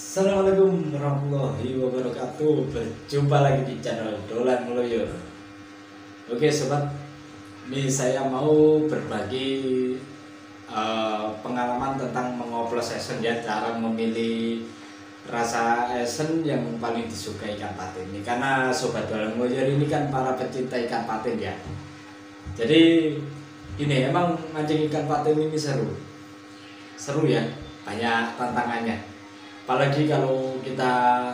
Assalamualaikum warahmatullahi wabarakatuh. Berjumpa lagi di channel Dolan Meloyor. Oke sobat, ini saya mau berbagi pengalaman tentang mengoplos esen ya, cara memilih rasa esen yang paling disukai ikan patin ini. Karena sobat Dolan Meloyor ini kan para pecinta ikan patin ya. Jadi ini emang mancing ikan patin ini seru ya, banyak tantangannya. Apalagi kalau kita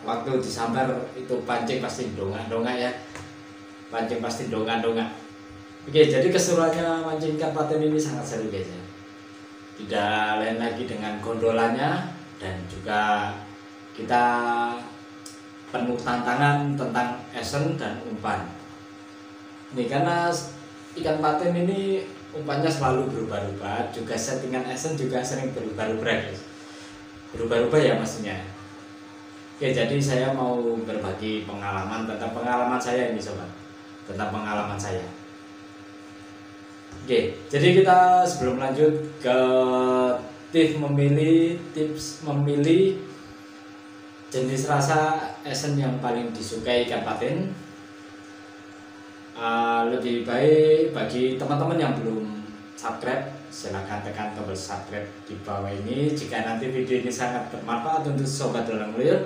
waktu disambar itu pancing pasti dongak-dongak ya, pancing pasti dongak-dongak. Oke, jadi keseruannya mancing ikan patin ini sangat seru guys ya. Tidak lain lagi dengan gondolanya, dan juga kita penuh tantangan tentang esen dan umpan. Ini karena ikan patin ini umpannya selalu berubah-ubah, juga settingan esen juga sering berubah-ubah guys. Berubah-ubah ya maksudnya. Oke, jadi saya mau berbagi pengalaman tentang pengalaman saya ini sobat, tentang pengalaman saya. Oke, jadi kita sebelum lanjut ke tips memilih jenis rasa esen yang paling disukai ikan patin, lebih baik bagi teman-teman yang belum subscribe, silahkan tekan tombol subscribe di bawah ini. Jika nanti video ini sangat bermanfaat untuk sobat Dolan Meloyor,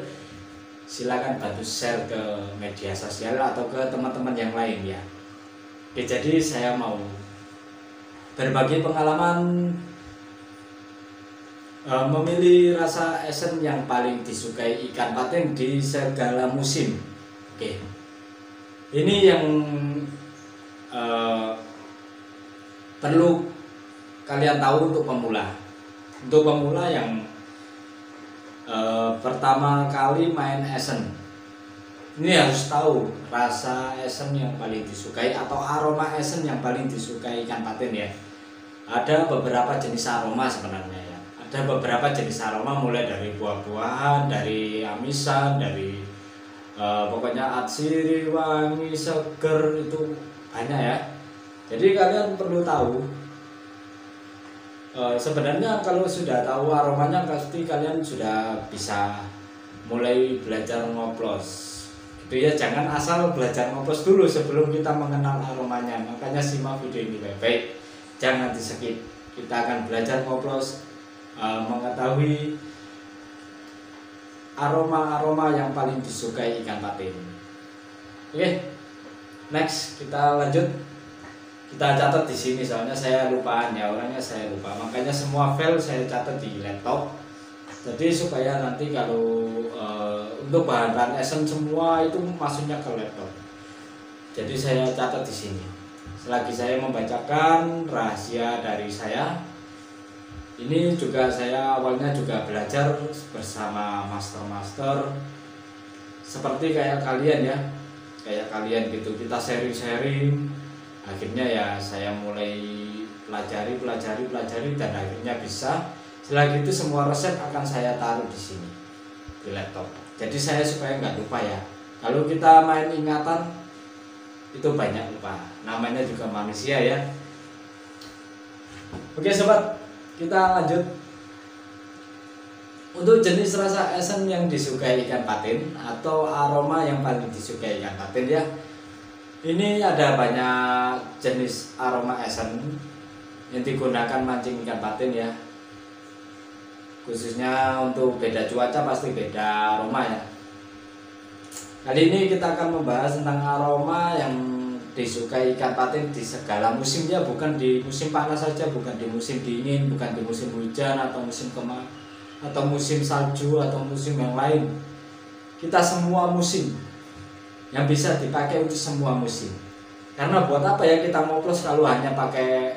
silahkan bantu share ke media sosial atau ke teman-teman yang lain ya. Oke, jadi saya mau berbagi pengalaman memilih rasa esen yang paling disukai ikan patin di segala musim. Oke, ini yang perlu kalian tahu untuk pemula. Untuk pemula yang pertama kali main esen, ini harus tahu rasa esen yang paling disukai atau aroma esen yang paling disukai ikan patin ya. Ada beberapa jenis aroma sebenarnya ya. Ada beberapa jenis aroma, mulai dari buah-buahan, dari amisan, dari pokoknya atsiri, wangi, seger, itu banyak ya. Jadi kalian perlu tahu, sebenarnya kalau sudah tahu aromanya pasti kalian sudah bisa mulai belajar ngoplos gitu ya. Jangan asal belajar ngoplos dulu sebelum kita mengenal aromanya. Makanya simak video ini baik-baik, jangan di skip. Kita akan belajar ngoplos, mengetahui aroma-aroma yang paling disukai ikan patin. Oke, next kita lanjut. Kita catat di sini, soalnya saya lupaan ya, orangnya saya lupa, makanya semua file saya catat di laptop. Jadi supaya nanti kalau untuk bahan-bahan esen semua itu masuknya ke laptop. Jadi saya catat di sini. Selagi saya membacakan rahasia dari saya, ini juga saya awalnya juga belajar bersama master-master seperti kayak kalian ya, kayak kalian gitu. Kita sharing-sharing. Akhirnya ya saya mulai pelajari dan akhirnya bisa. Setelah itu semua resep akan saya taruh di sini di laptop. Jadi saya supaya nggak lupa ya. Kalau kita main ingatan itu banyak lupa. Namanya juga manusia ya. Oke sobat, kita lanjut. Untuk jenis rasa esen yang disukai ikan patin atau aroma yang paling disukai ikan patin ya, ini ada banyak jenis aroma esen yang digunakan mancing ikan patin ya. Khususnya untuk beda cuaca pasti beda aroma ya. Kali ini kita akan membahas tentang aroma yang disukai ikan patin di segala musim ya, bukan di musim panas saja, bukan di musim dingin, bukan di musim hujan atau musim kemarau atau musim salju atau musim yang lain. Kita semua musim yang bisa dipakai untuk semua musim. Karena buat apa ya kita ngoplos kalau hanya pakai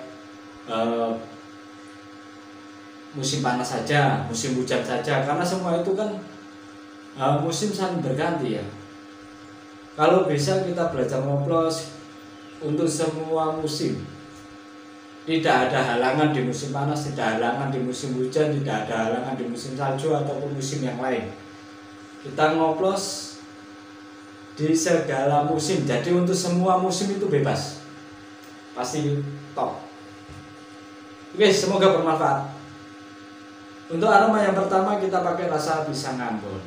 musim panas saja, musim hujan saja, karena semua itu kan musim saling berganti ya. Kalau bisa kita belajar ngoplos untuk semua musim. Tidak ada halangan di musim panas, tidak ada halangan di musim hujan, tidak ada halangan di musim salju ataupun musim yang lain. Kita ngoplos di segala musim, jadi untuk semua musim itu bebas, pasti top. Oke, semoga bermanfaat. Untuk aroma yang pertama kita pakai rasa pisang Ambon.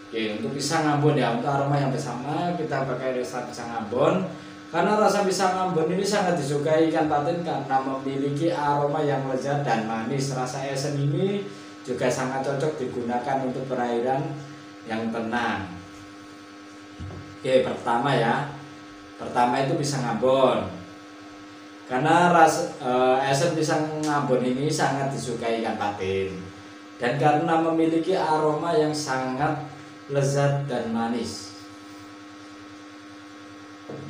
Oke, untuk pisang Ambon ya, untuk aroma yang pertama kita pakai rasa pisang Ambon. Karena rasa pisang Ambon ini sangat disukai ikan patin karena memiliki aroma yang lezat dan manis. Rasa esen ini juga sangat cocok digunakan untuk perairan yang tenang. Oke, pertama ya. Pertama itu pisang Ambon. Karena esen pisang Ambon ini sangat disukai ikan patin dan karena memiliki aroma yang sangat lezat dan manis.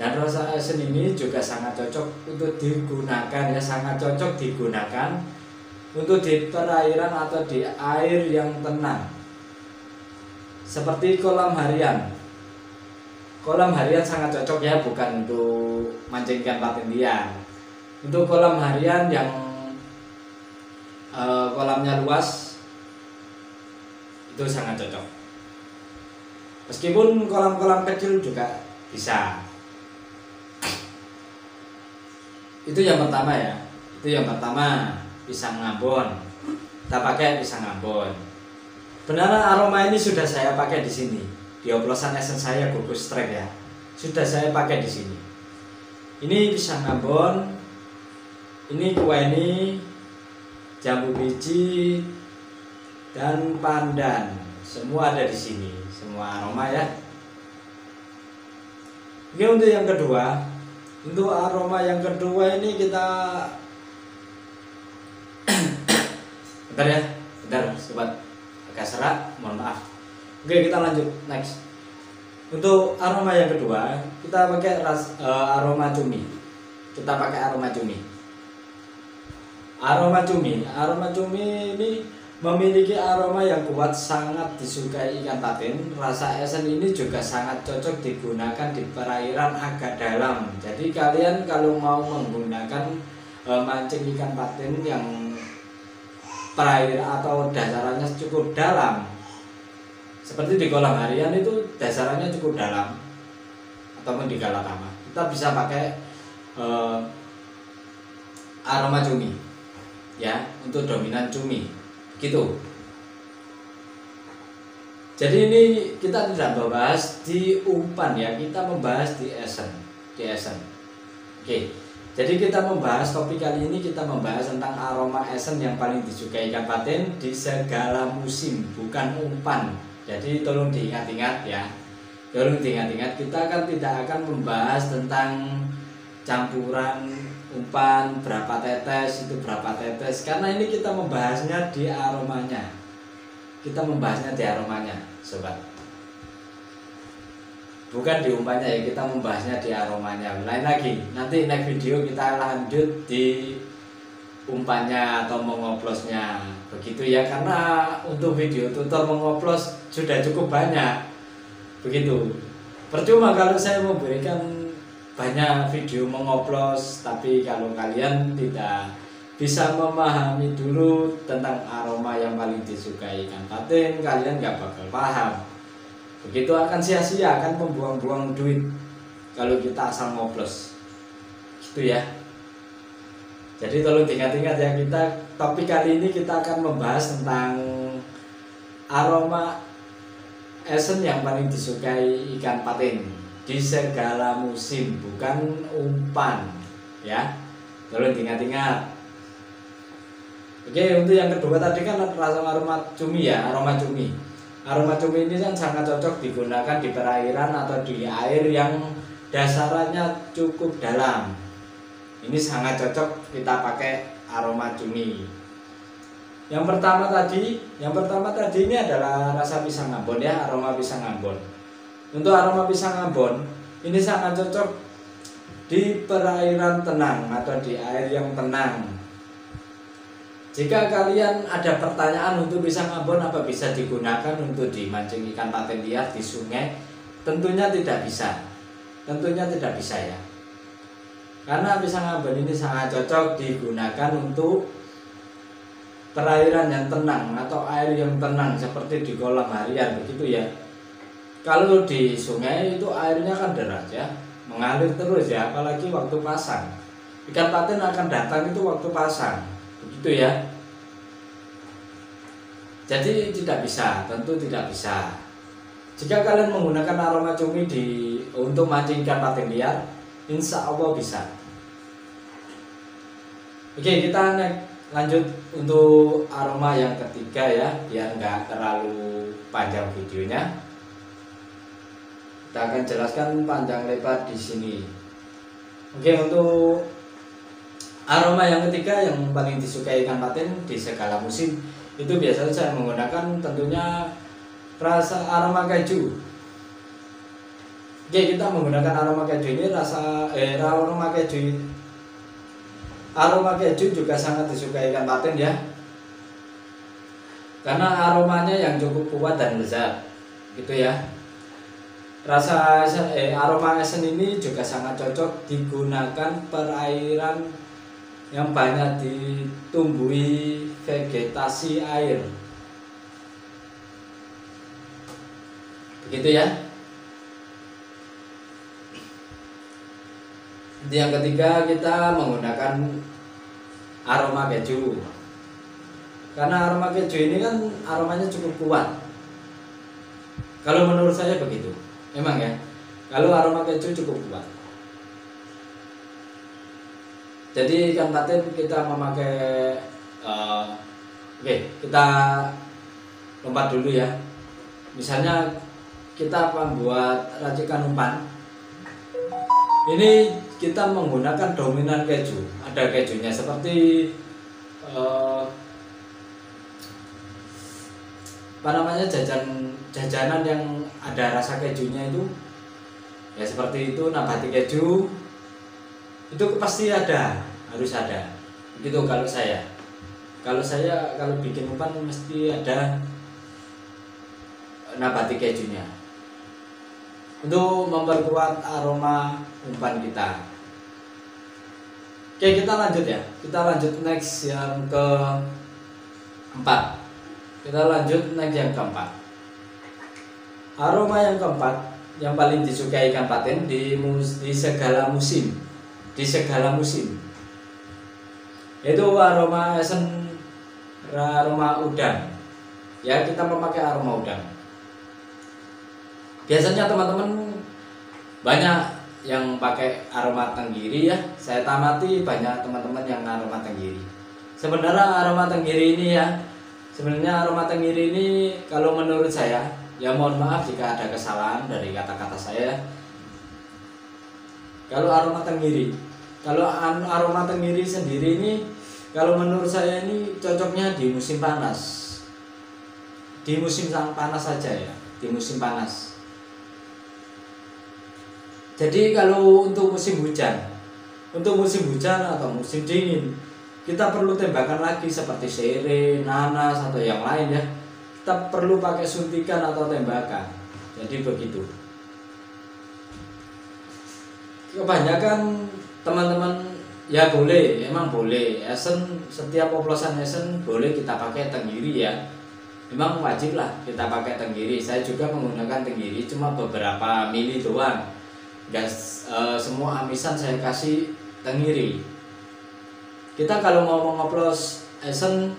Dan rasa esen ini juga sangat cocok untuk digunakan ya, sangat cocok digunakan untuk di perairan atau di air yang tenang. Seperti kolam harian. Kolam harian sangat cocok ya, bukan untuk mancing ikan patin liar. Untuk kolam harian yang kolamnya luas itu sangat cocok. Meskipun kolam-kolam kecil juga bisa. Itu yang pertama ya. Itu yang pertama, pisang Ambon. Kita pakai pisang Ambon. Benar, aroma ini sudah saya pakai di sini. Di oplosan esen saya gugus strike ya. Sudah saya pakai di sini. Ini pisang Ambon. Ini kueni, jambu biji, dan pandan. Semua ada di sini, semua aroma ya. Oke, untuk yang kedua, untuk aroma yang kedua ini kita bentar ya, bentar sobat, agak serak, mohon maaf. Oke, kita lanjut next. Untuk aroma yang kedua, kita pakai aroma cumi. Kita pakai aroma cumi. Aroma cumi ini memiliki aroma yang kuat, sangat disukai ikan patin. Rasa esen ini juga sangat cocok digunakan di perairan agak dalam. Jadi kalian kalau mau menggunakan mancing ikan patin yang perairan atau dasarannya cukup dalam, seperti di kolam harian itu dasarannya cukup dalam, ataupun di Galatama, kita bisa pakai aroma cumi ya, untuk dominan cumi gitu. Jadi ini kita tidak membahas di umpan ya, kita membahas di esen, Oke, jadi kita membahas, topik kali ini kita membahas tentang aroma esen yang paling disukai ikan patin di segala musim, bukan umpan. Jadi tolong diingat-ingat ya, kita kan tidak akan membahas tentang campuran umpan berapa tetes, itu berapa tetes, karena ini kita membahasnya di aromanya. Sobat. Bukan di umpannya ya, kita membahasnya di aromanya. Lain lagi, nanti next video kita lanjut di umpannya atau mengoplosnya. Begitu ya, karena untuk video tutor mengoplos sudah cukup banyak. Begitu. Percuma kalau saya memberikan banyak video mengoplos, tapi kalau kalian tidak bisa memahami dulu tentang aroma yang paling disukai ikan patin, kalian gak bakal paham. Begitu akan sia-sia, akan membuang-buang duit kalau kita asal ngoplos gitu ya. Jadi tolong diingat-ingat ya, kita topik kali ini kita akan membahas tentang aroma esen yang paling disukai ikan patin di segala musim, bukan umpan ya. Tolong diingat-ingat. Oke, untuk yang kedua tadi kan rasa aroma cumi ya, aroma cumi. Aroma cumi ini kan sangat cocok digunakan di perairan atau di air yang dasarannya cukup dalam. Ini sangat cocok kita pakai aroma cumi. Yang pertama tadi ini adalah rasa pisang Ambon ya, aroma pisang Ambon. Untuk aroma pisang Ambon ini sangat cocok di perairan tenang atau di air yang tenang. Jika kalian ada pertanyaan untuk pisang Ambon apa bisa digunakan untuk dimancing ikan patin liar di sungai, tentunya tidak bisa. Ya. Karena pisang Ambon ini sangat cocok digunakan untuk perairan yang tenang atau air yang tenang seperti di kolam harian begitu ya. Kalau di sungai itu airnya kan deras ya, mengalir terus ya, apalagi waktu pasang. Ikan patin akan datang itu waktu pasang, begitu ya. Jadi tidak bisa, tentu tidak bisa. Jika kalian menggunakan aroma cumi untuk mancing ikan patin liar, insya Allah bisa. Oke, kita lanjut untuk aroma yang ketiga ya, biar nggak terlalu panjang videonya. Kita akan jelaskan panjang lebar di sini. Oke, untuk aroma yang ketiga yang paling disukai ikan patin di segala musim, itu biasanya saya menggunakan tentunya rasa aroma keju. Oke, kita menggunakan aroma keju ini aroma keju juga sangat disukai ikan patin ya, karena aromanya yang cukup kuat dan lezat gitu ya. Aroma esen ini juga sangat cocok digunakan perairan yang banyak ditumbuhi vegetasi air. Begitu ya. Yang ketiga, kita menggunakan aroma keju. Karena aroma keju ini kan aromanya cukup kuat. Kalau menurut saya begitu. Emang ya, kalau aroma keju cukup kuat. Jadi ikan patin kita memakai kita lompat dulu ya. Misalnya kita membuat racikan umpan. Ini kita menggunakan dominan keju. Ada kejunya seperti jajanan yang ada rasa kejunya itu ya, seperti itu nabati keju itu pasti harus ada begitu. Kalau bikin umpan mesti ada nabati kejunya untuk memperkuat aroma umpan kita. Oke, kita lanjut ya, kita lanjut next yang keempat. Aroma yang keempat yang paling disukai ikan patin di segala musim, yaitu aroma esen, aroma udang. Ya, kita memakai aroma udang. Biasanya teman-teman banyak yang pakai aroma tenggiri ya. Saya tamati banyak teman-teman yang aroma tenggiri. Sebenarnya aroma tenggiri ini kalau menurut saya, ya mohon maaf jika ada kesalahan dari kata-kata saya. Kalau aroma tenggiri sendiri ini, kalau menurut saya ini cocoknya di musim panas. Di musim panas saja ya, di musim panas. Jadi kalau untuk musim hujan atau musim dingin, kita perlu tembakan lagi seperti sere, nanas atau yang lain ya. Kita perlu pakai suntikan atau tembakan. Jadi begitu. Kebanyakan teman-teman ya boleh, emang boleh. Setiap oplosan esen boleh kita pakai tenggiri ya. Memang wajib lah kita pakai tenggiri. Saya juga menggunakan tenggiri cuma beberapa mili doang. Semua amisan saya kasih tenggiri. Kita kalau mau mengoplos esen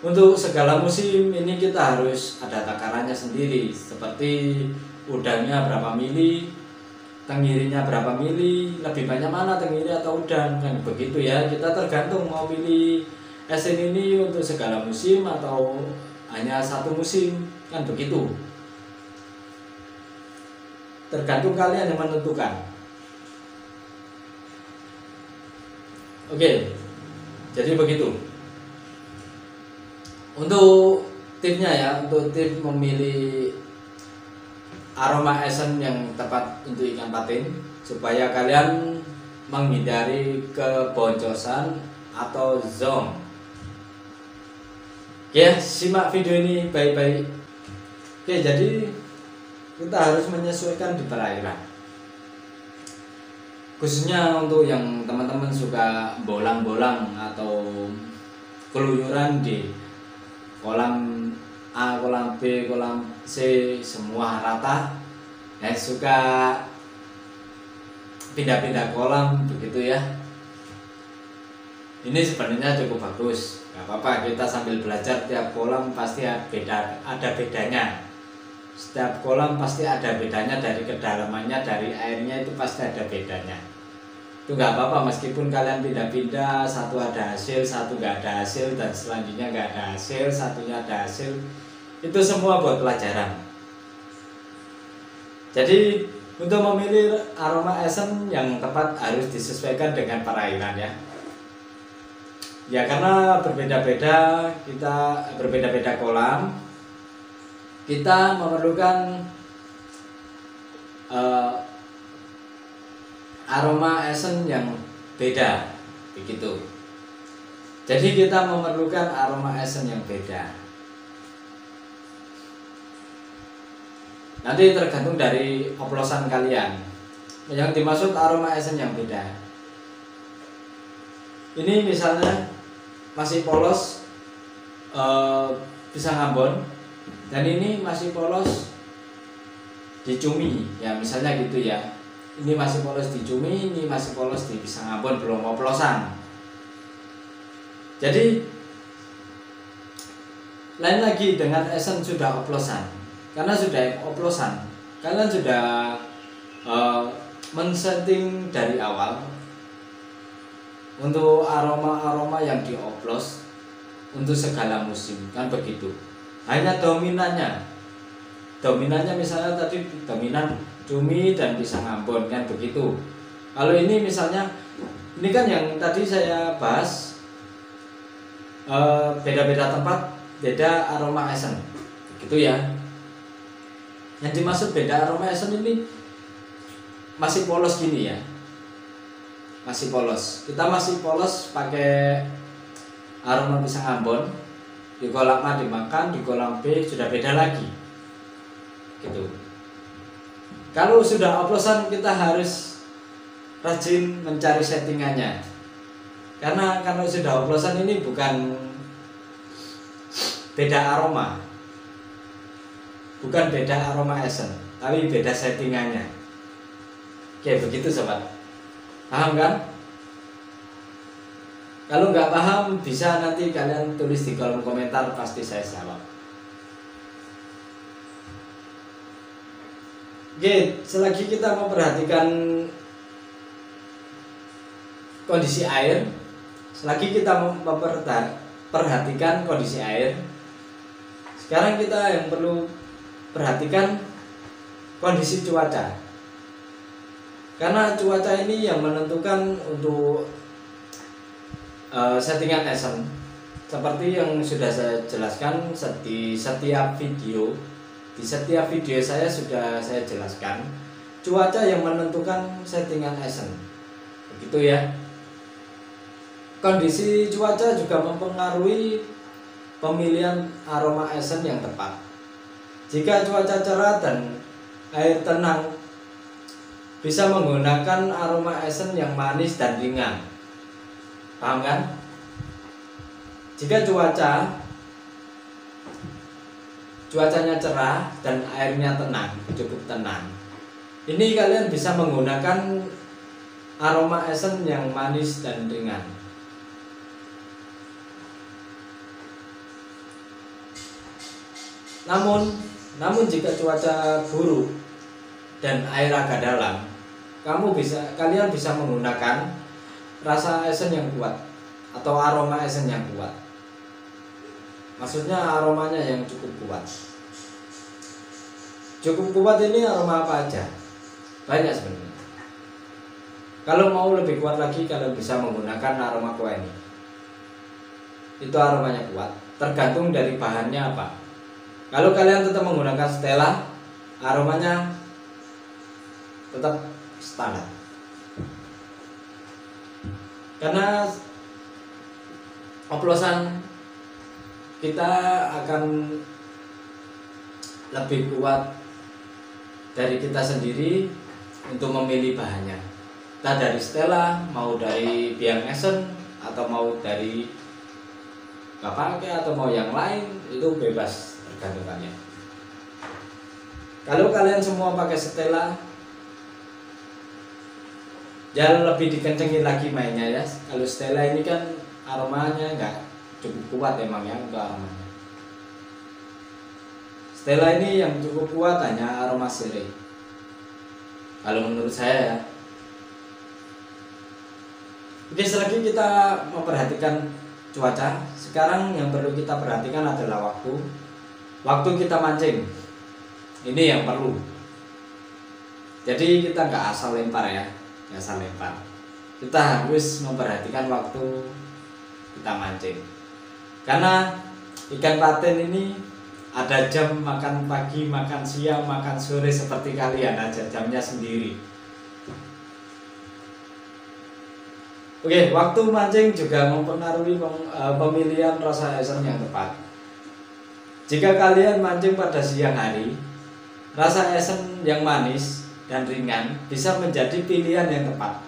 untuk segala musim ini, kita harus ada takarannya sendiri, seperti udangnya berapa mili, tenggirinya berapa mili, lebih banyak mana tenggiri atau udang, kan begitu ya. Kita tergantung mau pilih esen ini untuk segala musim atau hanya satu musim, kan begitu. Tergantung kalian yang menentukan. Oke, jadi begitu. Untuk tipnya ya, untuk tips memilih aroma esen yang tepat untuk ikan patin, supaya kalian menghindari keboncosan atau zonk. Oke, simak video ini baik-baik. Oke, jadi kita harus menyesuaikan di perairan. Khususnya untuk yang teman-teman suka bolang-bolang atau keluyuran di kolam A, kolam B, kolam C, semua rata. Suka pindah-pindah kolam begitu ya. Ini sebenarnya cukup bagus Gak apa-apa, kita sambil belajar. Tiap kolam pasti ada bedanya. Setiap kolam pasti ada bedanya, dari kedalamannya, dari airnya itu pasti ada bedanya. Itu nggak apa-apa, meskipun kalian pindah-pindah, satu ada hasil, satu nggak ada hasil, dan selanjutnya nggak ada hasil, satunya ada hasil. Itu semua buat pelajaran. Jadi untuk memilih aroma esen yang tepat harus disesuaikan dengan perairan ya. Ya karena berbeda-beda, kita berbeda-beda kolam, kita memerlukan aroma esen yang beda, begitu. Jadi kita memerlukan aroma esen yang beda. Nanti tergantung dari oplosan kalian. Yang dimaksud aroma esen yang beda. Ini misalnya masih polos pisang Ambon, dan ini masih polos di cumi, ya misalnya gitu ya. Ini masih polos di cumi, ini masih polos di pisang Ambon, belum oplosan. Jadi lain lagi dengan esen sudah oplosan. Karena sudah oplosan, kalian sudah men-setting dari awal untuk aroma-aroma yang dioplos untuk segala musim, kan begitu. Hanya dominannya misalnya tadi dominan cumi dan pisang Ambon, kan begitu. Kalau ini misalnya, ini kan yang tadi saya bahas, beda-beda tempat beda aroma esen, begitu ya. Yang dimaksud beda aroma esen ini masih polos gini ya, masih polos. Kita masih polos pakai aroma pisang Ambon, di kolam A dimakan, di kolam B sudah beda lagi, gitu. Kalau sudah oplosan kita harus rajin mencari settingannya, karena kalau sudah oplosan ini bukan beda aroma, bukan beda aroma esen, tapi beda settingannya. Oke, begitu sobat. Paham kan? Kalau nggak paham bisa nanti kalian tulis di kolom komentar, pasti saya jawab. Oke, selagi kita memperhatikan kondisi air, selagi kita memperhatikan kondisi air, sekarang kita yang perlu perhatikan kondisi cuaca, karena cuaca ini yang menentukan untuk settingan esen. Seperti yang sudah saya jelaskan di setiap video, saya sudah saya jelaskan cuaca yang menentukan settingan esen, begitu ya. Kondisi cuaca juga mempengaruhi pemilihan aroma esen yang tepat. Jika cuaca cerah dan air tenang, bisa menggunakan aroma esen yang manis dan ringan. Paham kan? Jika cuacanya cerah dan airnya tenang, cukup tenang, ini kalian bisa menggunakan aroma esen yang manis dan ringan. Namun jika cuaca buruk dan air agak dalam, kalian bisa menggunakan rasa esen yang kuat atau aroma esen yang kuat. Maksudnya aromanya yang cukup kuat. Cukup kuat ini aroma apa aja? Banyak sebenarnya. Kalau mau lebih kuat lagi, kalian bisa menggunakan aroma kue ini. Itu aromanya kuat, tergantung dari bahannya apa. Kalau kalian tetap menggunakan Stella, aromanya tetap standar. Karena oplosan kita akan lebih kuat dari kita sendiri untuk memilih bahannya. Entah dari Stella, mau dari Biang Esen, atau mau dari Kapake, atau mau yang lain, itu bebas, tergantung kalian. Kalau kalian semua pakai Stella, jangan lebih dikencengin lagi mainnya ya. Kalau Stella ini kan aromanya cukup kuat emang ya untuk aromanya. Stella ini yang cukup kuat hanya aroma sirih kalau menurut saya ya. Oke, selagi kita memperhatikan cuaca, sekarang yang perlu kita perhatikan adalah waktu kita mancing. Ini yang perlu. Jadi kita nggak asal lempar ya, nggak asal lempar. Kita harus memperhatikan waktu kita mancing. Karena ikan patin ini ada jam makan pagi, makan siang, makan sore seperti kalian aja, jamnya sendiri. Oke, waktu mancing juga mempengaruhi pemilihan rasa esen yang tepat. Jika kalian mancing pada siang hari, rasa esen yang manis dan ringan bisa menjadi pilihan yang tepat.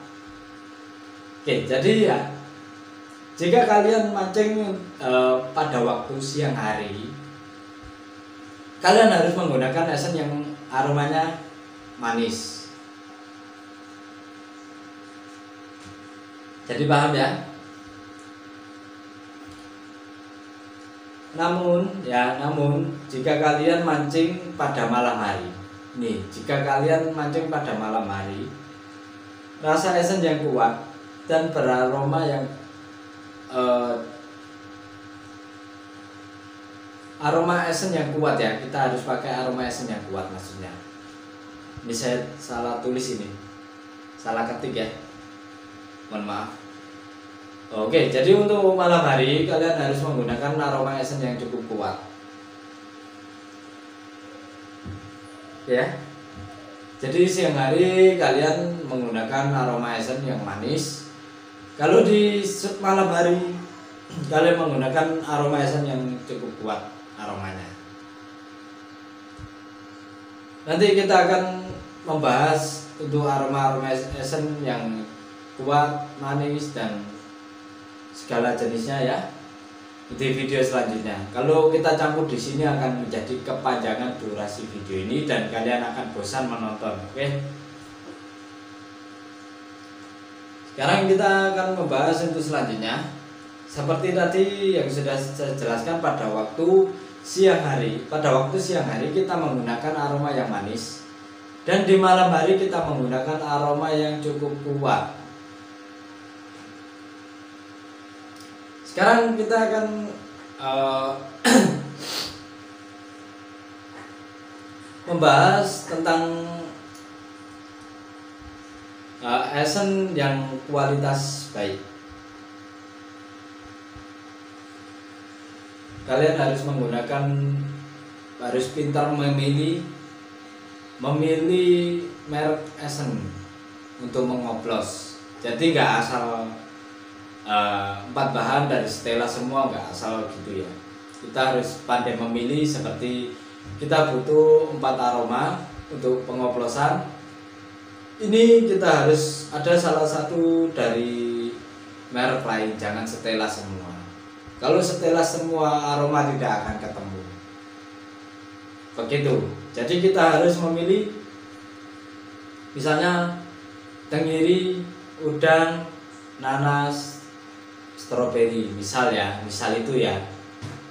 Oke, jadi ya, jika kalian mancing pada waktu siang hari, kalian harus menggunakan esen yang aromanya manis. Jadi paham ya? Namun jika kalian mancing pada malam hari, jika kalian mancing pada malam hari, rasa esen yang kuat dan beraroma yang aroma esen yang kuat ya, kita harus pakai aroma esen yang kuat maksudnya. Ini saya salah tulis ini, salah ketik ya, mohon maaf. Oke, jadi untuk malam hari kalian harus menggunakan aroma esen yang cukup kuat ya. Jadi siang hari kalian menggunakan aroma esen yang manis. Kalau di malam hari kalian menggunakan aroma esen yang cukup kuat aromanya. Nanti kita akan membahas untuk aroma esen yang kuat, manis dan segala jenisnya ya di video selanjutnya. Kalau kita campur di sini akan menjadi kepanjangan durasi video ini dan kalian akan bosan menonton. Oke. Sekarang kita akan membahas untuk selanjutnya. Seperti tadi yang sudah saya jelaskan, pada waktu siang hari kita menggunakan aroma yang manis, dan di malam hari kita menggunakan aroma yang cukup kuat. Sekarang kita akan membahas tentang esen yang kualitas baik. Kalian harus pintar memilih merek esen untuk mengoplos. Jadi nggak asal 4 bahan dari Stella semua, nggak asal gitu ya. Kita harus pandai memilih, seperti kita butuh 4 aroma untuk pengoplosan. Ini kita harus ada salah satu dari merek lain, jangan Stella semua. Kalau Stella semua aroma tidak akan ketemu. Begitu. Jadi kita harus memilih, misalnya tenggiri, udang, nanas, stroberi, misal itu ya.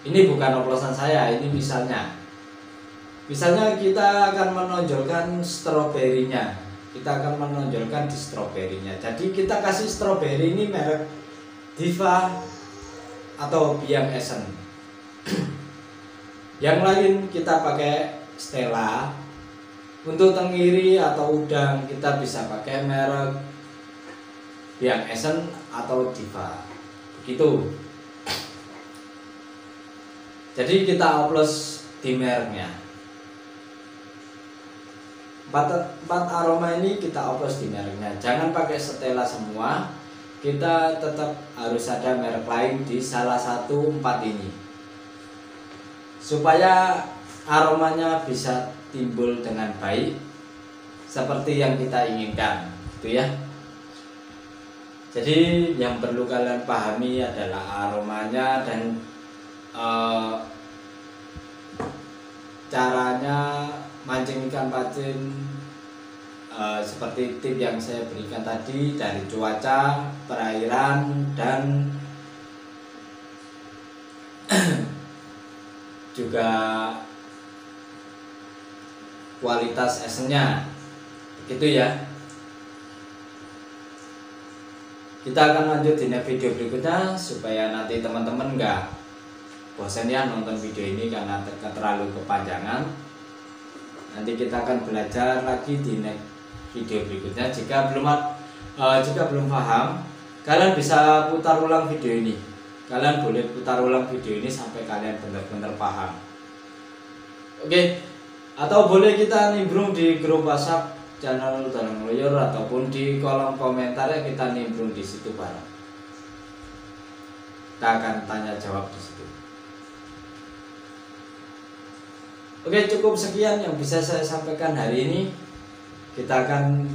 Ini bukan oplosan saya, ini misalnya. Misalnya kita akan menonjolkan stroberinya. Kita akan menonjolkan di stroberinya. Jadi kita kasih stroberi ini merek Diva atau Biang Esen. Yang lain kita pakai Stella. Untuk tenggiri atau udang kita bisa pakai merek Biang Esen atau Diva. Begitu. Jadi kita oplos di mereknya. 4 aroma ini kita oplos di mereknya. Jangan pakai Stella semua. Kita tetap harus ada merek lain di salah satu 4 ini, supaya aromanya bisa timbul dengan baik seperti yang kita inginkan, gitu ya. Jadi yang perlu kalian pahami adalah aromanya dan caranya mancing ikan patin, seperti tip yang saya berikan tadi, dari cuaca, perairan, dan juga kualitas esennya, gitu ya. Kita akan lanjut di next video berikutnya supaya nanti teman-teman nggak bosan ya nonton video ini karena terlalu kepanjangan. Nanti kita akan belajar lagi di next video berikutnya. Jika belum paham, kalian bisa putar ulang video ini. Kalian boleh putar ulang video ini sampai kalian benar-benar paham. Oke, atau boleh kita nimbrung di grup WhatsApp channel Dalang Loyor ataupun di kolom komentar ya, kita nimbrung di situ bareng. Kita akan tanya jawab di situ. Oke, cukup sekian yang bisa saya sampaikan hari ini. Kita akan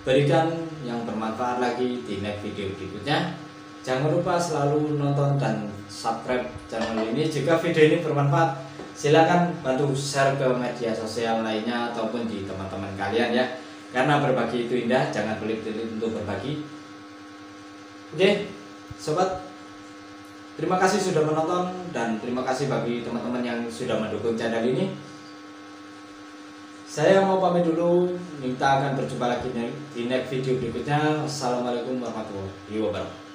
berikan yang bermanfaat lagi di next video berikutnya. Jangan lupa selalu nonton dan subscribe channel ini. Jika video ini bermanfaat, silakan bantu share ke media sosial lainnya ataupun di teman-teman kalian ya. Karena berbagi itu indah, jangan pelit-pelit untuk berbagi. Oke, sobat, terima kasih sudah menonton dan terima kasih bagi teman-teman yang sudah mendukung channel ini. Saya mau pamit dulu, kita akan berjumpa lagi di next video berikutnya. Assalamualaikum warahmatullahi wabarakatuh.